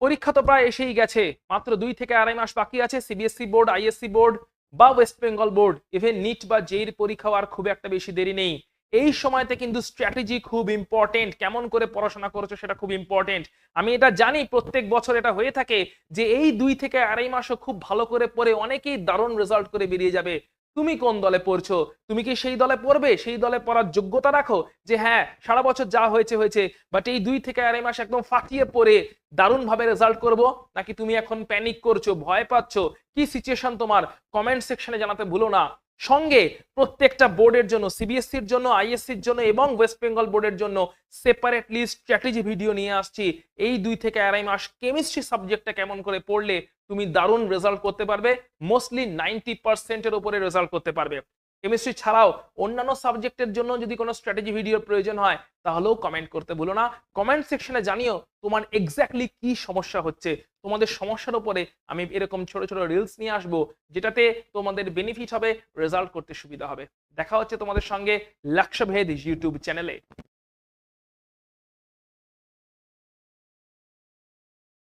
পরীক্ষা তো প্রায় এসেই গেছে, মাত্র 2 থেকে আড়াই মাস বাকি আছে। সিবিএসসি বোর্ড, আইএসসি বোর্ড বা West Bengal board, even NEET বা জেইর পরীক্ষাও আর খুব একটা বেশি দেরি নেই। এই সময়তে কিন্তু স্ট্র্যাটেজি খুব ইম্পর্টেন্ট, কেমন করে পড়াশোনা করেছো সেটা খুব ইম্পর্টেন্ট। আমি এটা জানি প্রত্যেক বছর এটা হয়ে থাকে যে এই 2 থেকে আড়াই মাসও খুব ভালো করে পড়ে অনেকেই দারুণ রেজাল্ট করে বেরিয়ে যাবে। তুমি কোন দলে পড়ছো? তুমি কি সেই দলে পড়বে, সেই দলে পড়ার যোগ্যতা রাখো যে হ্যাঁ সারা বছর যা হয়েছে হয়েছে, বাট এই 2 থেকে আড়াই মাস একদম ফাটিয়ে পড়ে দারুণ ভাবে রেজাল্ট করব? নাকি তুমি এখন প্যানিক করছো, ভয় পাচ্ছো? কি সিচুয়েশন তোমার কমেন্ট সেকশনে জানাতে ভুলো না। সঙ্গে প্রত্যেকটা বোর্ডের জন্য, সিবিএসসির জন্য, আইএসসির জন্য এবং ওয়েস্ট বেঙ্গল বোর্ডের জন্য সেপারেটলি স্ট্র্যাটেজি ভিডিও নিয়ে আসছি। এই 2 থেকে আড়াই মাস কেমিস্ট্রি সাবজেক্টটা কেমন করে পড়লে তুমি দারুণ রেজাল্ট করতে পারবে, মোস্টলি 90% উপরে রেজাল্ট করতে পারবে। কেমিস্ট্রি ছাড়াও অন্যান্য সাবজেক্টের জন্য যদি কোনো স্ট্র্যাটেজি ভিডিওর প্রয়োজন হয় তাহলেও কমেন্ট করতে ভুলো না। কমেন্ট সেকশনে জানিও তোমার এক্স্যাক্টলি কি সমস্যা হচ্ছে। তোমাদের সমস্যার উপরে আমি এরকম ছোট ছোট রিলস নিয়ে আসবো, যেটাতে তোমাদের বেনিফিট হবে, রেজাল্ট করতে সুবিধা হবে। দেখা হচ্ছে তোমাদের সঙ্গে লক্ষ্যভেদ ইউটিউব চ্যানেলে।